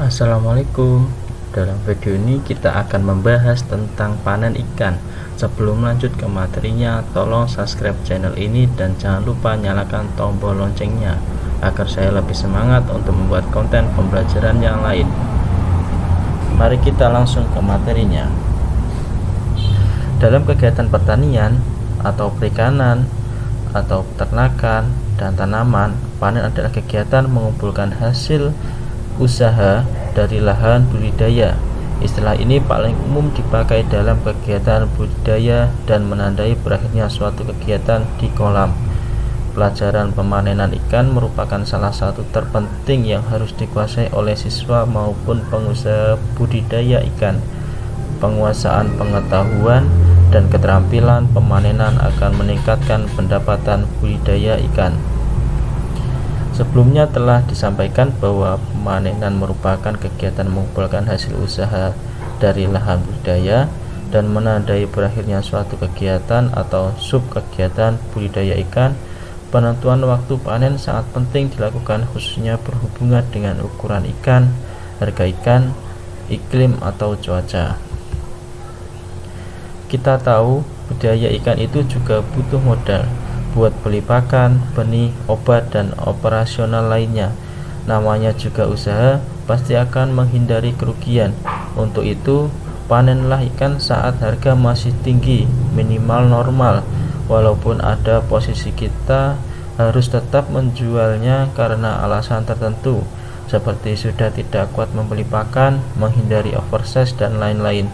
Assalamualaikum. Dalam video ini kita akan membahas tentang panen ikan. Sebelum lanjut ke materinya, tolong subscribe channel ini dan jangan lupa nyalakan tombol loncengnya agar saya lebih semangat untuk membuat konten pembelajaran yang lain. Mari kita langsung ke materinya. Dalam kegiatan pertanian atau perikanan atau peternakan dan tanaman, panen adalah kegiatan mengumpulkan hasil usaha dari lahan budidaya. Istilah ini paling umum dipakai dalam kegiatan budidaya dan menandai berakhirnya suatu kegiatan di kolam. Pelajaran pemanenan ikan merupakan salah satu terpenting yang harus dikuasai oleh siswa maupun pengusaha budidaya ikan. Penguasaan pengetahuan dan keterampilan pemanenan akan meningkatkan pendapatan budidaya ikan. Sebelumnya telah disampaikan bahwa pemanenan merupakan kegiatan mengumpulkan hasil usaha dari lahan budidaya dan menandai berakhirnya suatu kegiatan atau subkegiatan budidaya ikan. Penentuan waktu panen sangat penting dilakukan khususnya berhubungan dengan ukuran ikan, harga ikan, iklim atau cuaca. Kita tahu budidaya ikan itu juga butuh modal buat beli pakan, benih, obat, dan operasional lainnya. Namanya juga usaha, pasti akan menghindari kerugian. Untuk itu, panenlah ikan saat harga masih tinggi, minimal normal. Walaupun ada posisi kita harus tetap menjualnya karena alasan tertentu, seperti sudah tidak kuat membeli pakan, menghindari oversize, dan lain-lain.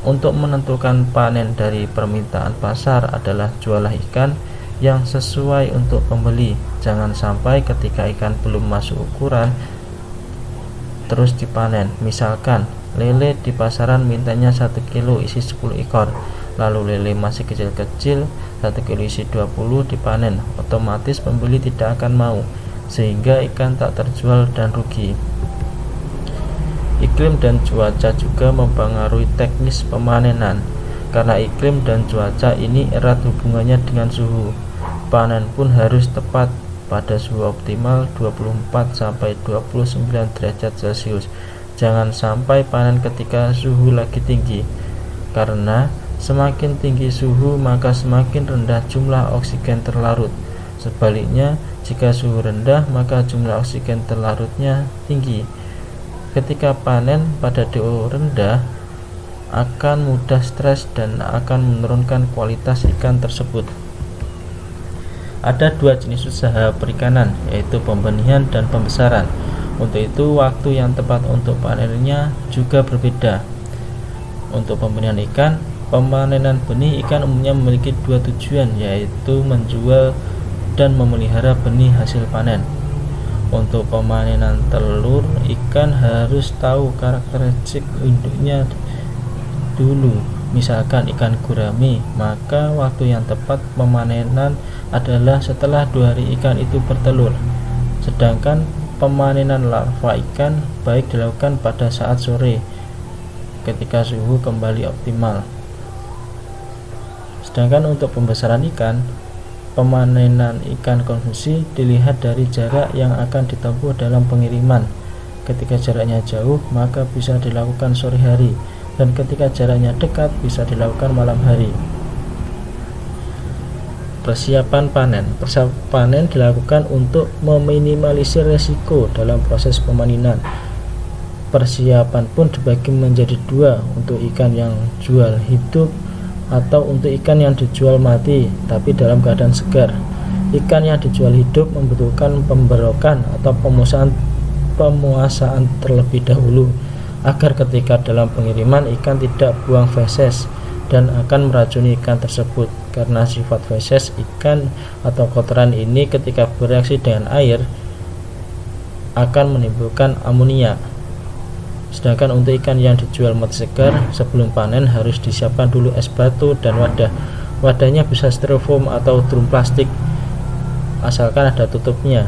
Untuk menentukan panen dari permintaan pasar adalah jualah ikan yang sesuai untuk pembeli. Jangan sampai ketika ikan belum masuk ukuran terus dipanen. Misalkan lele di pasaran mintanya 1 kilo isi 10 ekor, lalu lele masih kecil-kecil 1 kilo isi 20 dipanen. Otomatis pembeli tidak akan mau, sehingga ikan tak terjual dan rugi. Iklim dan cuaca juga mempengaruhi teknis pemanenan. Karena iklim dan cuaca ini erat hubungannya dengan suhu, panen pun harus tepat pada suhu optimal 24 sampai 29 derajat Celcius. Jangan sampai panen ketika suhu lagi tinggi, karena semakin tinggi suhu maka semakin rendah jumlah oksigen terlarut. Sebaliknya, jika suhu rendah maka jumlah oksigen terlarutnya tinggi. Ketika panen pada DO rendah akan mudah stres dan akan menurunkan kualitas ikan tersebut. Ada dua jenis usaha perikanan, yaitu pembenihan dan pembesaran. Untuk itu waktu yang tepat untuk panennya juga berbeda. Untuk pembenihan ikan, pemanenan benih ikan umumnya memiliki dua tujuan, yaitu menjual dan memelihara benih hasil panen. Untuk pemanenan telur ikan harus tahu karakteristik induknya dulu. Misalkan ikan gurame, maka waktu yang tepat pemanenan adalah setelah 2 hari ikan itu bertelur. Sedangkan pemanenan larva ikan baik dilakukan pada saat sore ketika suhu kembali optimal. Sedangkan untuk pembesaran ikan, pemanenan ikan konsumsi dilihat dari jarak yang akan ditempuh dalam pengiriman. Ketika jaraknya jauh, maka bisa dilakukan sore hari, dan ketika jaraknya dekat, bisa dilakukan malam hari. Persiapan panen. Persiapan panen dilakukan untuk meminimalisir risiko dalam proses pemanenan. Persiapan pun dibagi menjadi dua, untuk ikan yang jual hidup atau untuk ikan yang dijual mati tapi dalam keadaan segar. Ikan yang dijual hidup membutuhkan pemberokan atau pemuasaan terlebih dahulu agar ketika dalam pengiriman ikan tidak buang feses dan akan meracuni ikan tersebut. Karena sifat feses ikan atau kotoran ini ketika bereaksi dengan air akan menimbulkan amonia. Sedangkan untuk ikan yang dijual mati segar, sebelum panen harus disiapkan dulu es batu dan wadah. Wadahnya bisa styrofoam atau drum plastik, asalkan ada tutupnya.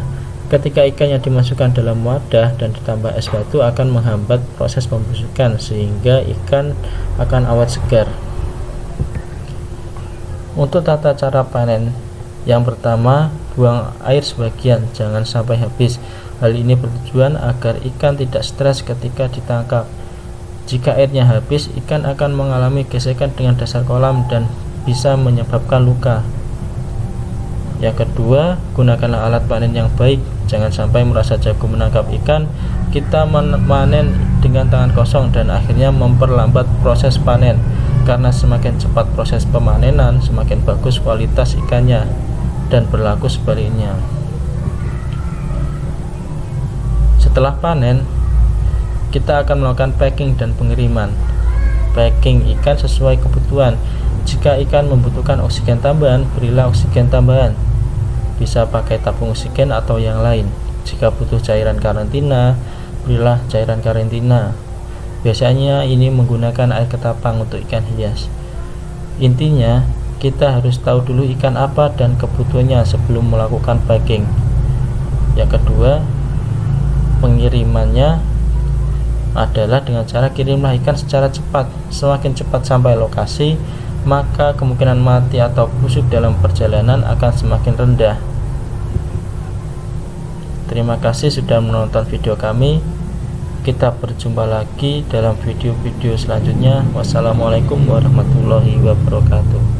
Ketika ikan yang dimasukkan dalam wadah dan ditambah es batu akan menghambat proses pembusukan, sehingga ikan akan awet segar. Untuk tata cara panen, yang pertama, buang air sebagian, jangan sampai habis. Hal ini bertujuan agar ikan tidak stres ketika ditangkap. Jika airnya habis, ikan akan mengalami gesekan dengan dasar kolam dan bisa menyebabkan luka. Yang kedua, gunakanlah alat panen yang baik. Jangan sampai merasa jago menangkap ikan, kita memanen dengan tangan kosong dan akhirnya memperlambat proses panen. Karena semakin cepat proses pemanenan, semakin bagus kualitas ikannya, dan berlaku sebaliknya. Setelah panen, kita akan melakukan packing dan pengiriman. Packing ikan sesuai kebutuhan. Jika ikan membutuhkan oksigen tambahan, berilah oksigen tambahan. Bisa pakai tabung oksigen atau yang lain. Jika butuh cairan karantina, berilah cairan karantina. Biasanya ini menggunakan air ketapang untuk ikan hias. Intinya, kita harus tahu dulu ikan apa dan kebutuhannya sebelum melakukan packing. Yang kedua, pengirimannya adalah dengan cara kirimlah ikan secara cepat. Semakin cepat sampai lokasi, maka kemungkinan mati atau busuk dalam perjalanan akan semakin rendah. Terima kasih sudah menonton video kami. Kita berjumpa lagi dalam video-video selanjutnya. Wassalamualaikum warahmatullahi wabarakatuh.